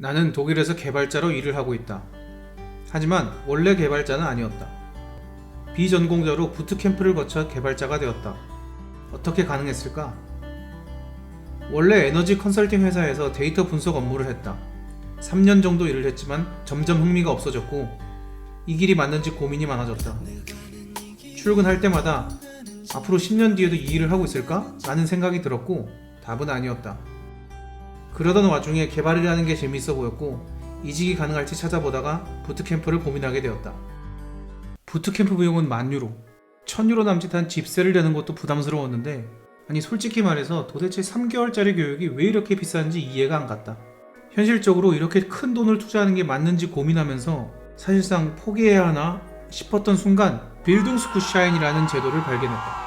나는 독일에서 개발자로 일을 하고 있다. 하지만 원래 개발자는 아니었다. 비전공자로 부트캠프를 거쳐 개발자가 되었다. 어떻게 가능했을까? 원래 에너지 컨설팅 회사에서 데이터 분석 업무를 했다. 3년 정도 일을 했지만 점점 흥미가 없어졌고 이 길이 맞는지 고민이 많아졌다. 출근할 때마다 앞으로 10년 뒤에도 이 일을 하고 있을까? 라는 생각이 들었고 답은 아니었다. 그러던 와중에 개발이라는 게 재미있어 보였고 이직이 가능할지 찾아보다가 부트캠프를 고민하게 되었다. 부트캠프 비용은 10,000유로, 1,000유로 남짓한 집세를 내는 것도 부담스러웠는데 아니 솔직히 말해서 도대체 3개월짜리 교육이 왜 이렇게 비싼지 이해가 안 갔다. 현실적으로 이렇게 큰 돈을 투자하는 게 맞는지 고민하면서 사실상 포기해야 하나 싶었던 순간 빌둥스쿠샤인이라는 제도를 발견했다.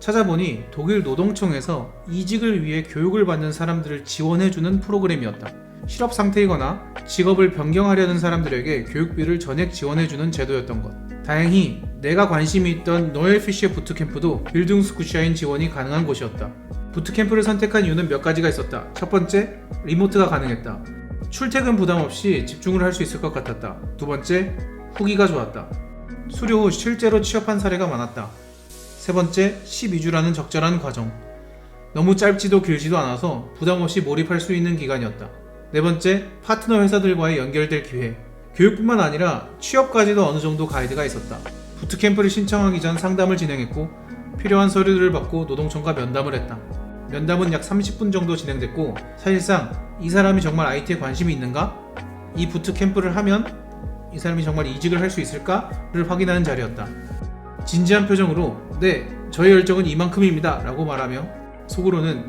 찾아보니 독일 노동청에서 이직을 위해 교육을 받는 사람들을 지원해주는 프로그램이었다. 실업 상태이거나 직업을 변경하려는 사람들에게 교육비를 전액 지원해주는 제도였던 것. 다행히 내가 관심이 있던 노엘 피셔 부트캠프도 빌둥스쿠샤인 지원이 가능한 곳이었다. 부트캠프를 선택한 이유는 몇 가지가 있었다. 첫 번째, 리모트가 가능했다. 출퇴근 부담 없이 집중을 할 수 있을 것 같았다. 두 번째, 후기가 좋았다. 수료 후 실제로 취업한 사례가 많았다. 세 번째, 12주라는 적절한 과정. 너무 짧지도 길지도 않아서 부담 없이 몰입할 수 있는 기간이었다. 네 번째, 파트너 회사들과의 연결될 기회. 교육뿐만 아니라 취업까지도 어느 정도 가이드가 있었다. 부트캠프를 신청하기 전 상담을 진행했고 필요한 서류들을 받고 노동청과 면담을 했다. 면담은 약 30분 정도 진행됐고 사실상 이 사람이 정말 IT에 관심이 있는가? 이 부트캠프를 하면 이 사람이 정말 이직을 할 수 있을까를 확인하는 자리였다. 진지한 표정으로 네, 저의 열정은 이만큼입니다 라고 말하며 속으로는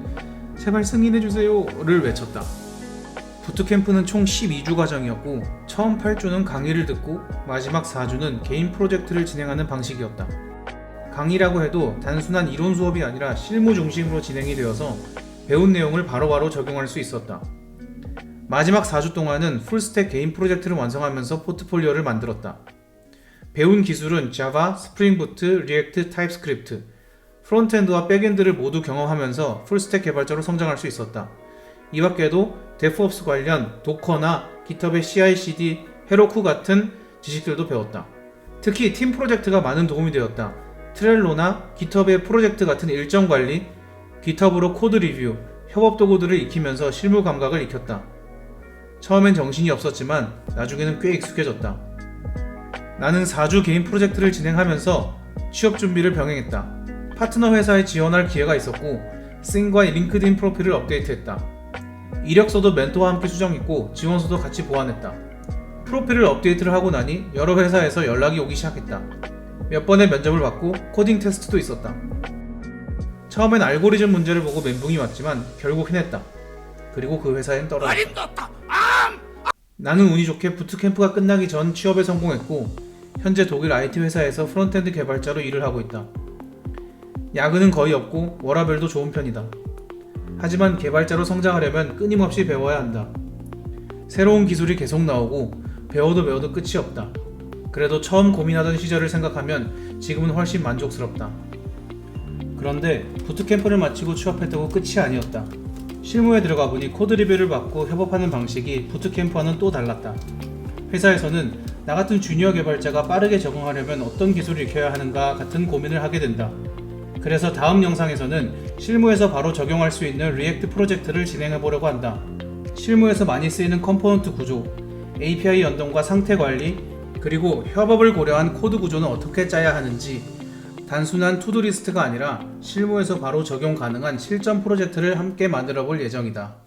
제발 승인해주세요 를 외쳤다. 부트캠프는 총 12주 과정이었고 처음 8주는 강의를 듣고 마지막 4주는 개인 프로젝트를 진행하는 방식이었다. 강의라고 해도 단순한 이론 수업이 아니라 실무 중심으로 진행이 되어서 배운 내용을 바로바로 적용할 수 있었다. 마지막 4주 동안은 풀스택 개인 프로젝트를 완성하면서 포트폴리오를 만들었다. 배운 기술은 자바, 스프링 부트, 리액트, 타입스크립트, 프론트엔드와 백엔드를 모두 경험하면서 풀스택 개발자로 성장할 수 있었다. 이 밖에도 데프옵스 관련 도커나 깃허브의 CI/CD, 헤로쿠 같은 지식들도 배웠다. 특히 팀 프로젝트가 많은 도움이 되었다. 트렐로나 깃허브의 프로젝트 같은 일정 관리, 깃허브로 코드 리뷰, 협업 도구들을 익히면서 실무 감각을 익혔다. 처음엔 정신이 없었지만 나중에는 꽤 익숙해졌다. 나는 4주 개인 프로젝트를 진행하면서 취업 준비를 병행했다. 파트너 회사에 지원할 기회가 있었고 싱과 링크드인 프로필을 업데이트했다. 이력서도 멘토와 함께 수정했고 지원서도 같이 보완했다. 프로필을 업데이트를 하고 나니 여러 회사에서 연락이 오기 시작했다. 몇 번의 면접을 받고 코딩 테스트도 있었다. 처음엔 알고리즘 문제를 보고 멘붕이 왔지만 결국 해냈다. 그리고 그 회사엔 떨어졌다. 나는 운이 좋게 부트캠프가 끝나기 전 취업에 성공했고 현재 독일 IT 회사에서 프론트엔드 개발자로 일을 하고 있다. 야근은 거의 없고 워라밸도 좋은 편이다. 하지만 개발자로 성장하려면 끊임없이 배워야 한다. 새로운 기술이 계속 나오고 배워도 끝이 없다. 그래도 처음 고민하던 시절을 생각하면 지금은 훨씬 만족스럽다. 그런데 부트캠프를 마치고 취업했다고 끝이 아니었다. 실무에 들어가 보니 코드 리뷰를 받고 협업하는 방식이 부트캠프와는 또 달랐다. 회사에서는 나 같은 주니어 개발자가 빠르게 적응하려면 어떤 기술을 익혀야 하는가 같은 고민을 하게 된다. 그래서 다음 영상에서는 실무에서 바로 적용할 수 있는 리액트 프로젝트를 진행해 보려고 한다. 실무에서 많이 쓰이는 컴포넌트 구조, API 연동과 상태 관리, 그리고 협업을 고려한 코드 구조는 어떻게 짜야 하는지 단순한 투두 리스트가 아니라 실무에서 바로 적용 가능한 실전 프로젝트를 함께 만들어 볼 예정이다.